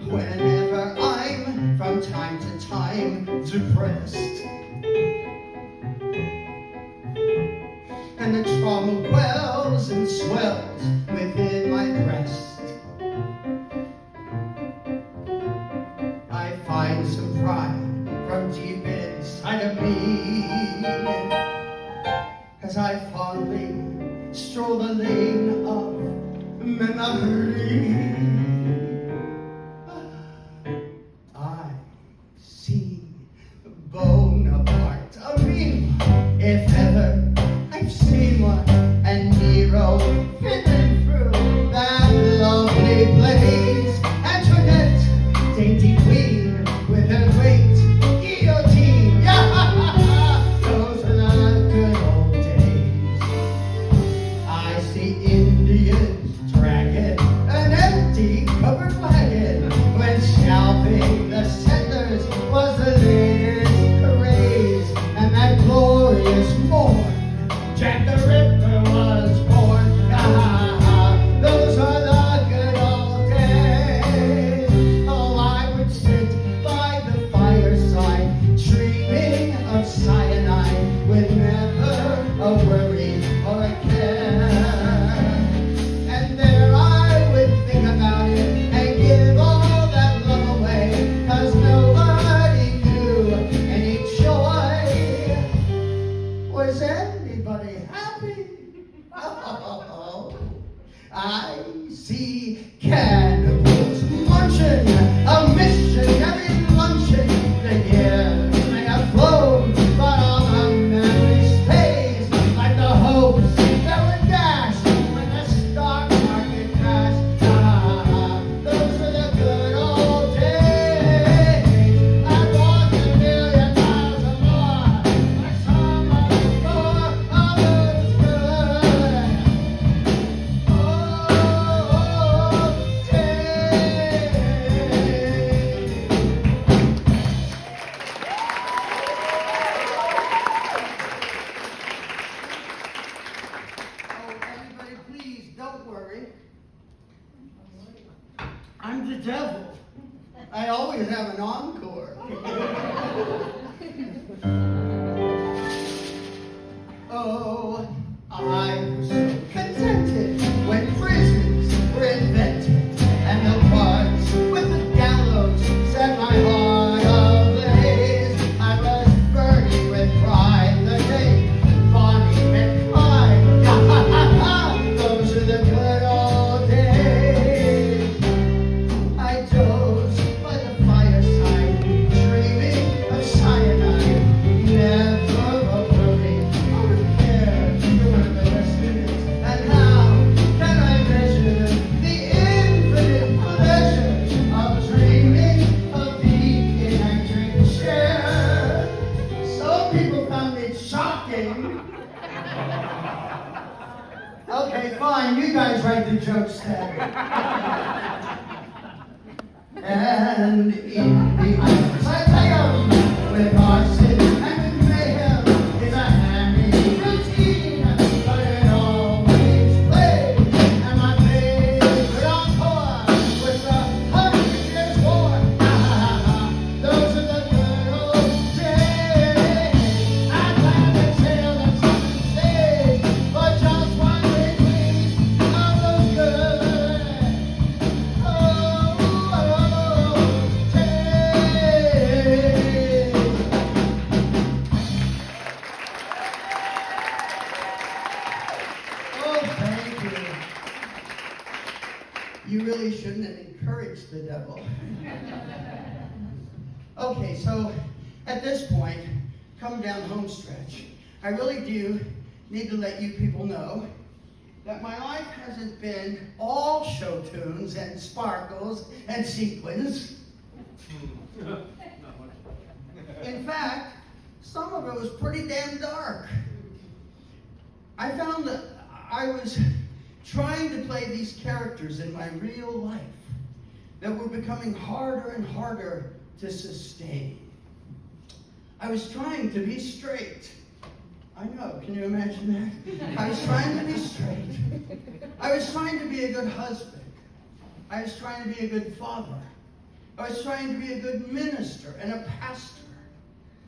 Whenever I'm from time to time depressed, and the trauma wells and swells within my breast. I find some pride from deep inside of me as I fondly stroll the lane of memory. I see Bonaparte, a meme, if ever I've seen one, and Nero fiddling through that lovely blaze. Antoinette, dainty queen, with her great guillotine. Yeah, those are the good old days. I see Indians dragging an empty covered wagon when scalping the settlers was the latest craze, and that glorious morn Jack the Ripper was born. Those are the good old days. Oh, I would sit by the fireside dreaming of cyanide with never a worry or a care. And there I would think about it and give all that love away, 'cause nobody knew any joy. Was anybody happy? Oh, I see cannibals munching a missionary luncheon. The years may have flown, but all the memories stays, like the hopes that were dashed when the stock market crashed. Those are the good old days. I want $1 million more, like some of the others could. Oh, days. Oh, everybody, please don't worry. I'm the devil. I always have an encore. Oh, I was so contented when prisons were invented, and the parts with the gallows set my heart ablaze. I was burning with pride the day Bonnie met Clyde. Those are the good old days. I doze by the fireside, dreaming of cyanide, never a worry or a care for my best minutes. And how can I measure the infinite pleasure of dreaming of being in a drink chair? Some people found it shocking. Okay, fine, you guys write the jokes then. And in the asylum with arson and with mayhem is a hammy routine, but it always plays. And my favorite encore was the 100 Years' War. Those are the good old days. I'd rather sail than some stage, but just one day, please, of those good. Oh, oh, thank you. You really shouldn't have encouraged the devil. Okay, so at this point, come down home stretch, I really do need to let you people know that my life hasn't been all show tunes and sparkles and sequins. In fact, some of it was pretty damn dark. I found that I was trying to play these characters in my real life that were becoming harder and harder to sustain. I was trying to be straight. I know, can you imagine that? I was trying to be straight. I was trying to be a good husband. I was trying to be a good father. I was trying to be a good minister and a pastor.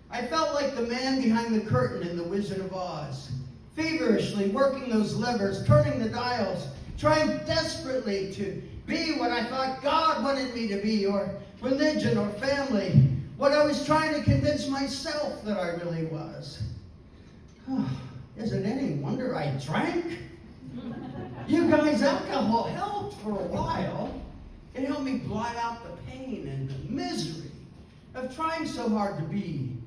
I felt like the man behind the curtain in The Wizard of Oz, feverishly working those levers, turning the dials, trying desperately to be what I thought God wanted me to be, or religion or family, what I was trying to convince myself that I really was. Is it any wonder I drank? You guys, alcohol helped for a while. It helped me blot out the pain and the misery of trying so hard to be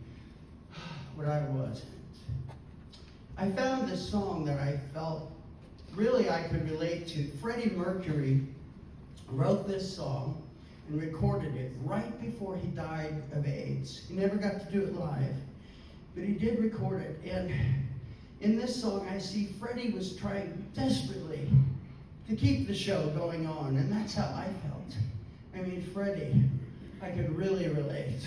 what I wasn't. I found this song that I felt really I could relate to. Freddie Mercury wrote this song and recorded it right before he died of AIDS. He never got to do it live, but he did record it. And in this song, I see Freddie was trying desperately to keep the show going on, and that's how I felt. I mean, Freddie, I could really relate.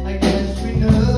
I guess we know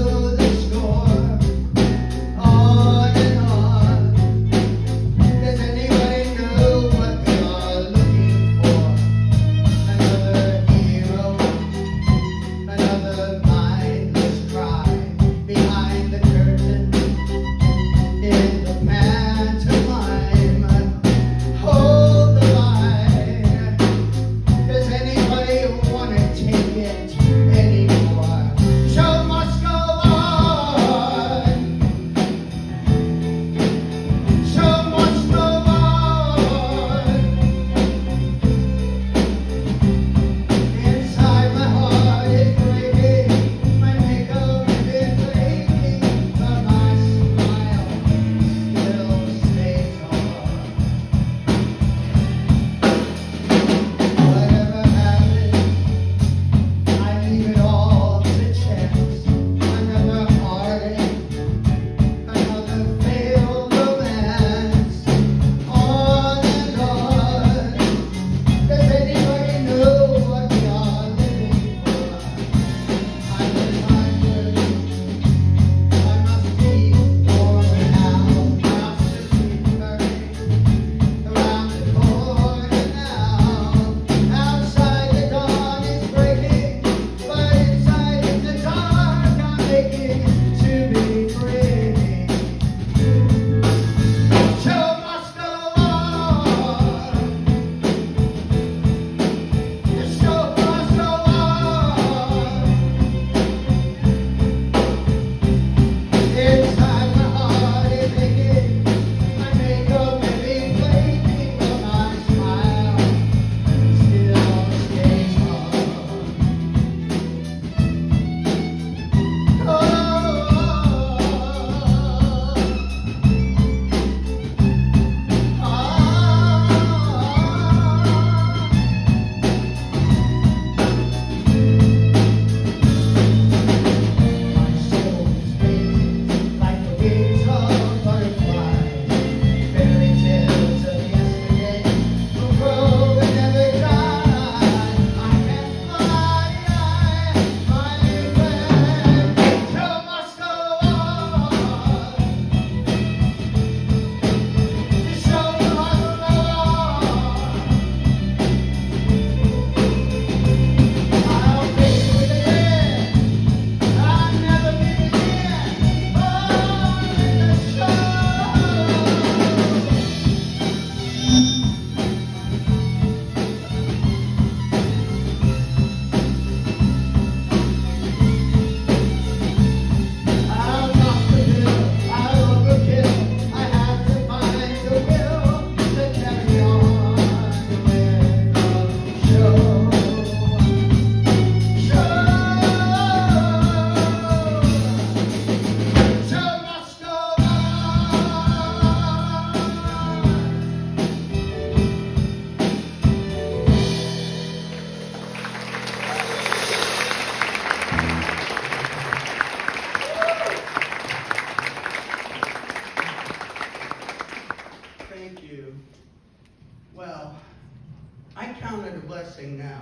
expressing now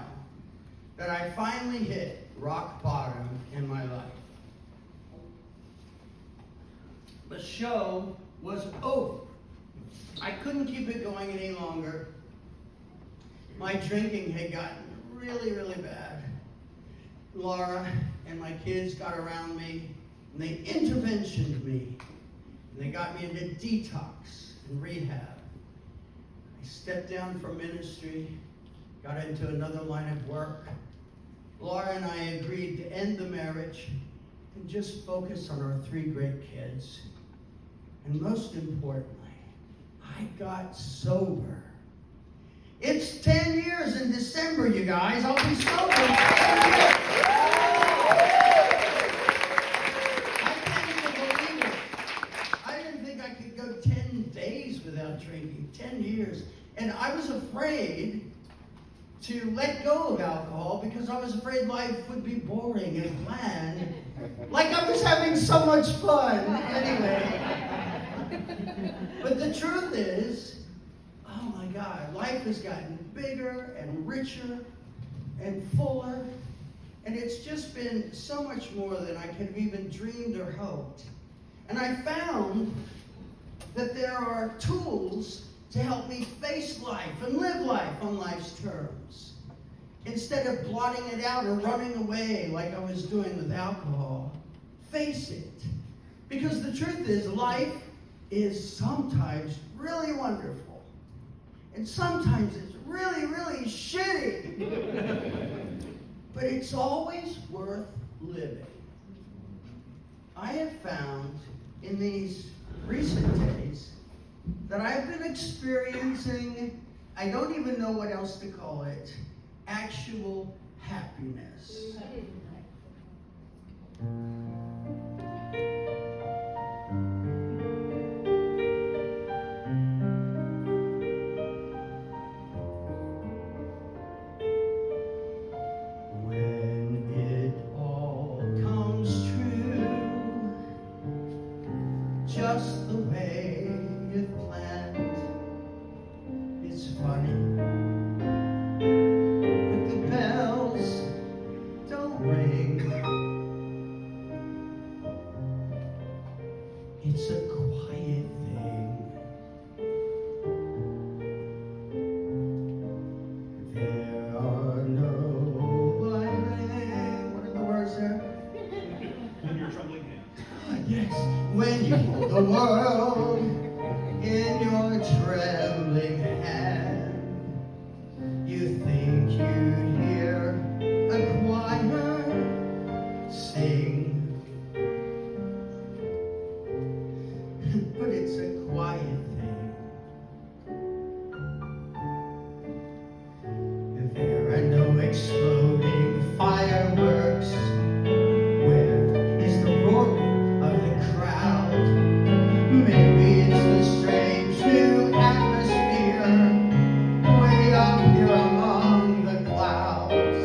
that I finally hit rock bottom in my life. The show was over. I couldn't keep it going any longer. My drinking had gotten really, really bad. Laura and my kids got around me, and they interventioned me. And they got me into detox and rehab. I stepped down from ministry, got into another line of work. Laura and I agreed to end the marriage and just focus on our 3 great kids. And most importantly, I got sober. It's 10 years in December, you guys. I'll be sober. I can't even believe it. I didn't think I could go 10 days without drinking. 10 years. And I was afraid to let go of alcohol because I was afraid life would be boring and bland. Like I was having so much fun. Anyway. But the truth is, oh my God, life has gotten bigger and richer and fuller. And it's just been so much more than I could have even dreamed or hoped. And I found that there are tools to help me face life and live life on life's terms. Instead of blotting it out or running away like I was doing with alcohol, face it. Because the truth is, life is sometimes really wonderful. And sometimes it's really, really shitty. But it's always worth living. I have found in these recent days that I've been experiencing, I don't even know what else to call it, actual happiness. Just the way it planned. It's funny, but the bells don't ring. It's a quiet thing. There are no violin. What are the words there? In your trembling hand. Yes, when you hold the world in your trembling hand, you think you'd hear a choir sing, but it's a quiet thing. There are no exploding fireworks. Where is the roaring of the crowd? Maybe it's the strange new atmosphere way up here among the clouds.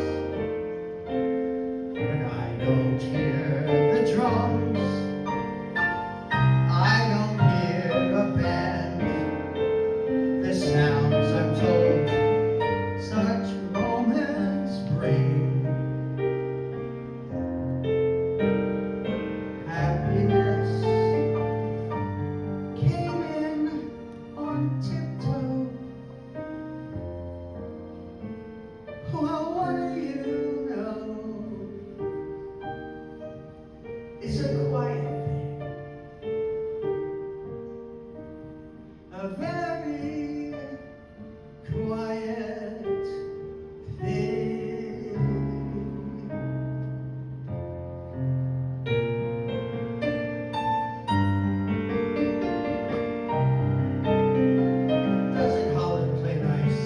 But I don't hear the drums. I don't hear a band. The sounds I'm told such moments bring. Happiness came in on tiptoe. Well, what do you know? It's a quiet thing, a very quiet thing. Doesn't Holland play nice?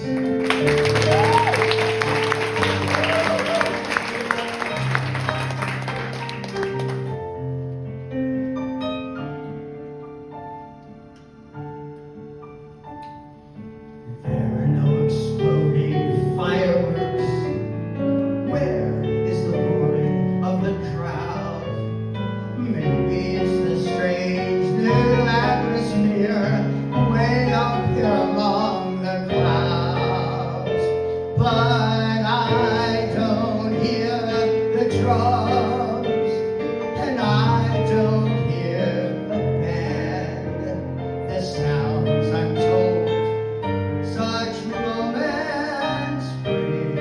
this sounds, I'm told, such moments bring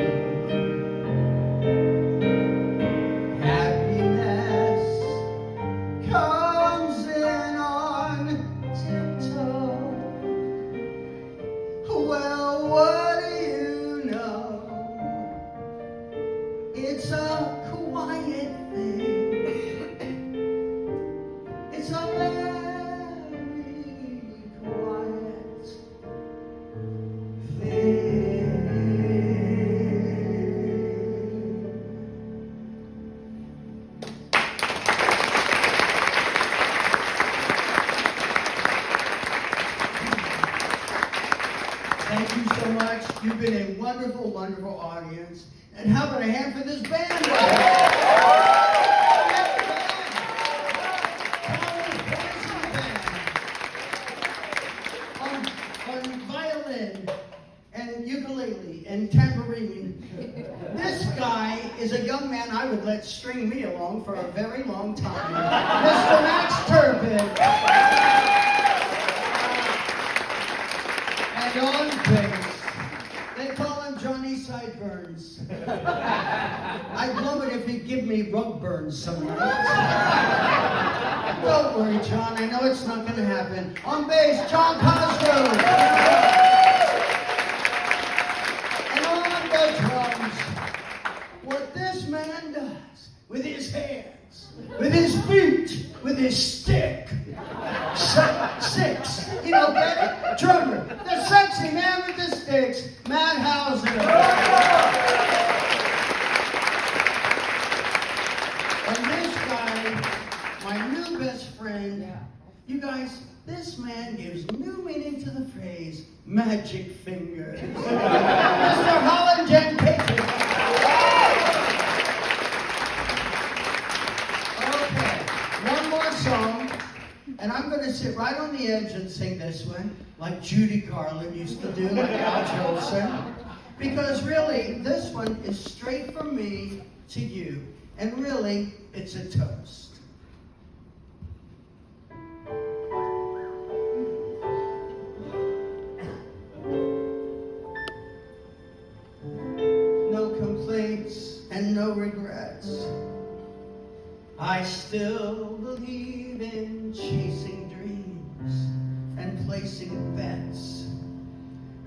happiness comes in on tiptoe. Well, what do you know? It's a quiet thing. It's a very quiet thing. Thank you so much. You've been a wonderful, wonderful audience. And how about a hand for this band? On violin and ukulele and tambourine. This guy is a young man I would let string me along for a very long time. Mr. Max Turpin. And on bass, they call him Johnny Sideburns. I'd love it if he'd give me rug burns some nights. Don't worry, John, I know it's not going to happen. On bass, John Cosgrove. And on the drums, what this man does with his hands, with his feet, with his stick. Six. You know, get it? Drummer. The sexy man with the sticks, Matt Hauser. And this guy, my new best friend, you guys, this man gives new meaning to the phrase, magic fingers. Mr. Holland Jancaitis. Okay, one more song. And I'm going to sit right on the edge and sing this one, like Judy Garland used to do, like Al Jolson. Because really, this one is straight from me to you. And really, it's a toast. No complaints and no regrets. I still believe in chasing dreams and placing bets.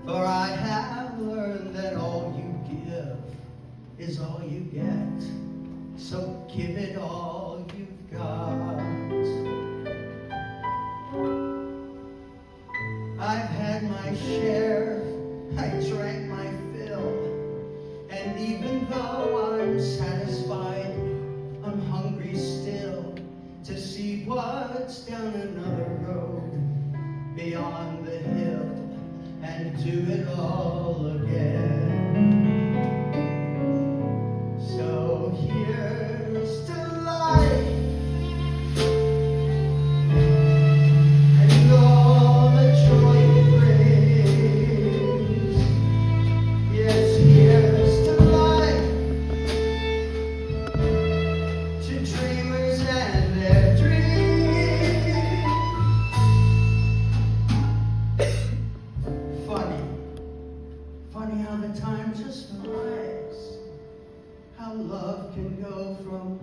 For I have learned that all you give is all you get. So give it all you've got. I've had my share, I drank my fill. And even though I'm satisfied, I'm hungry still to see what's down another road beyond the hill and do it all again. So here's to life and all the joy it brings. Yes, here's to life, to dreamers and their dreams. Funny how the time just flies. How love can go from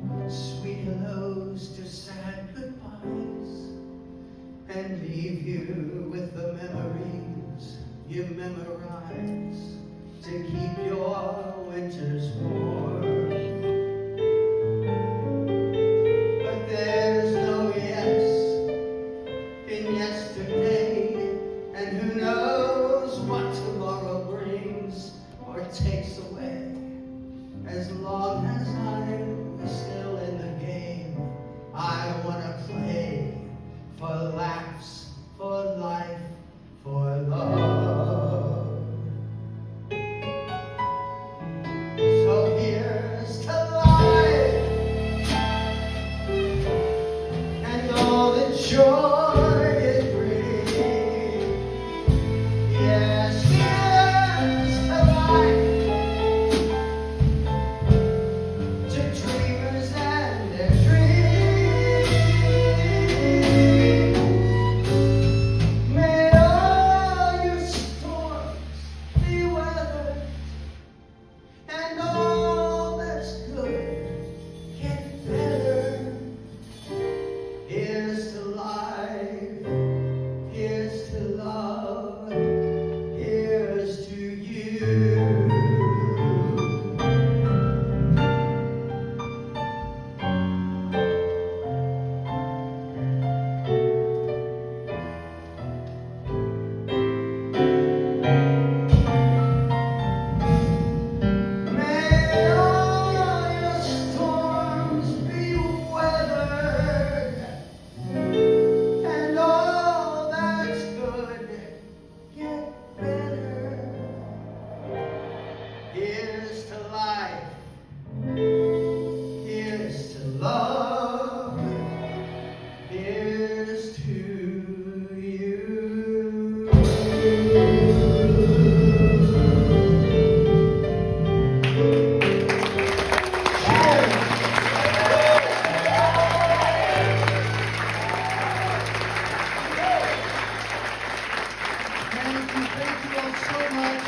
Thank you all so much.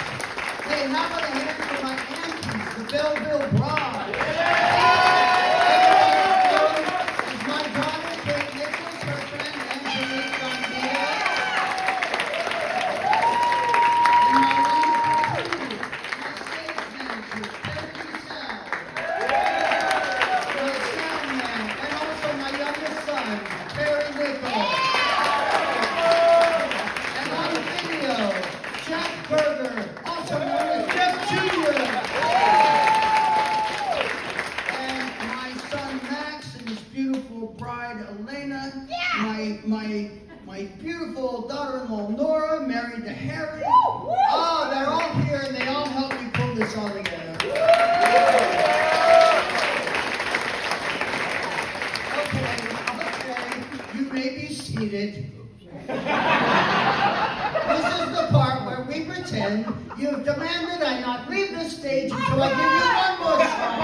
Hey, how about a hand for my aunties, the Belleville Bride? Is my daughter, Kate Nichols, her friend Angelique Gondia. And my wife, my stage manager, Terry Sal. My sound man, and also my youngest son, Barry Nichols. And on video, Jack Berger, also known as Jeff Jr. And my son Max and his beautiful bride Elena. My beautiful daughter-in-law Nora, married to Harry. Oh, they're all here and they all helped me pull this all together. Okay, you may be seated. This is the part where we pretend you've demanded I not leave this stage until I give you one more song.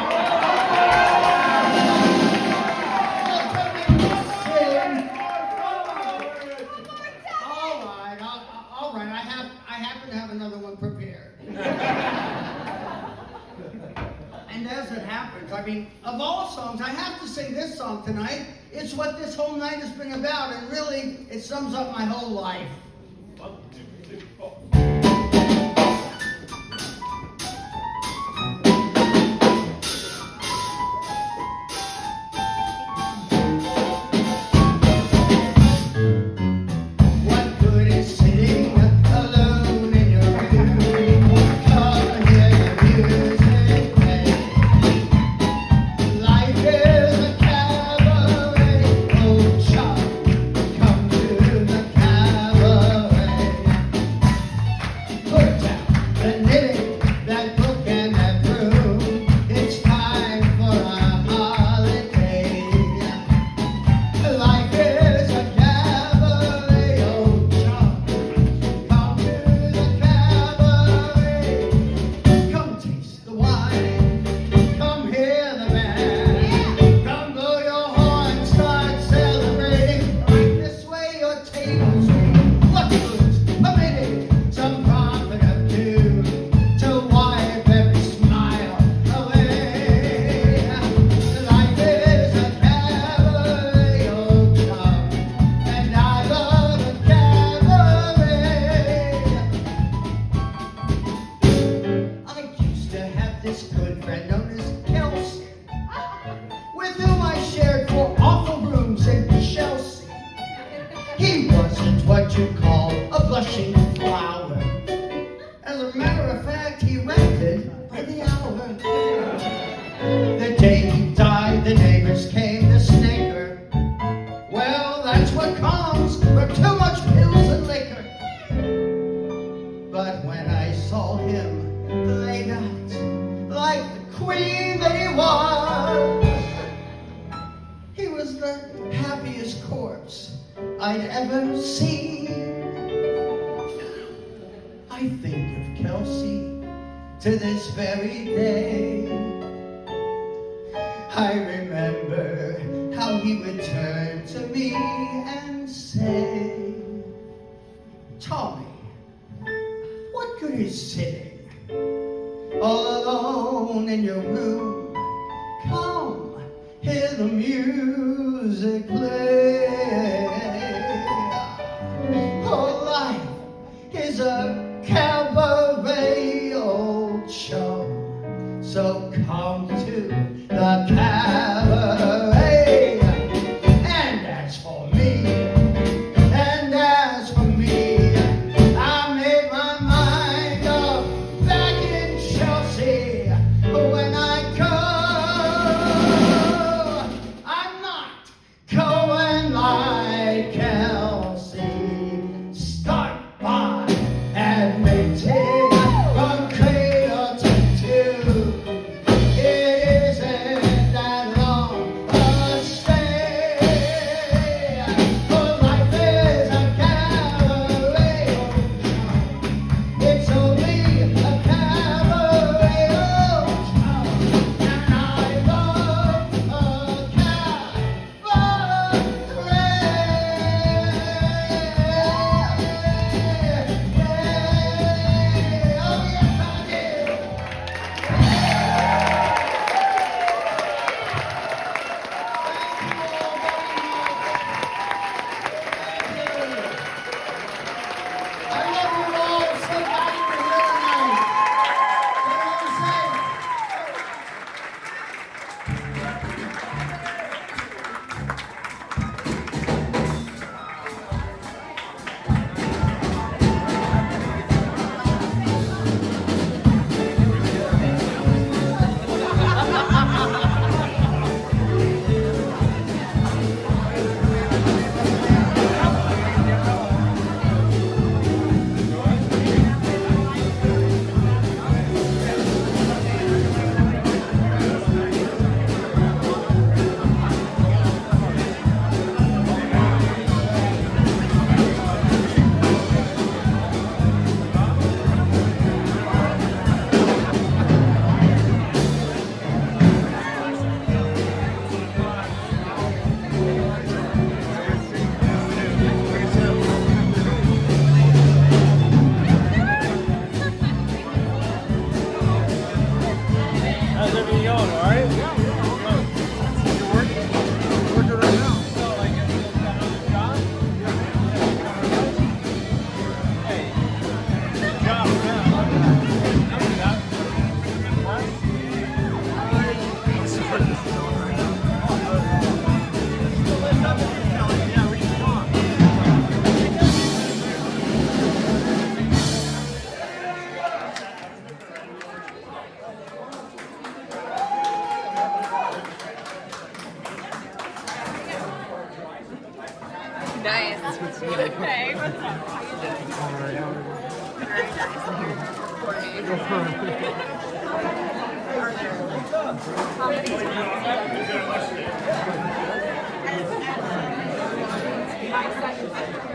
All right. I happen to have another one prepared. And as it happens, I mean, of all songs, I have to sing this song tonight. It's what this whole night has been about, and really, it sums up my whole life. 1, 2, 3, 4. What good is sitting alone in your room? Come hear the music play. Life is a cabaret, oh child, come to the cabaret. Put down the knitting, that book and that broom. It's time for a holiday. Life is a cabaret, oh child, come to the cabaret. Come taste the wine, come hear the band, come blow your horn, start celebrating. Right this way your tables ring. What good's permitted? Some profit of due to wipe every smile away. Life is a cabaret, oh child, and I love a cabaret. I used to have this good friend known as Kelsey, with whom I shared 4 awful rooms in Chelsea. He wasn't what you call a blushing flower. As a matter of fact, he rented by the hour. The day he died, the neighbors came to snigger. Well, that's what comes from too much pills and liquor. But when I saw him laid out like the queen that he was the happiest corpse I'd ever seen. I think of Kelsey to this very day. I remember how he would turn to me and say, Tommy, what good is sitting all alone in your room? Come, hear the music play. Oh, life is a cabaret, old chum, so come to the cabaret. And as for me, I made my mind up back in Chelsea. When I go, I'm not going like Kelsey. Start by admitting from cradle to tomb, it isn't that long a stay. For life is a cabaret, it's only a cabaret, oh child, and I love a cabaret. My second.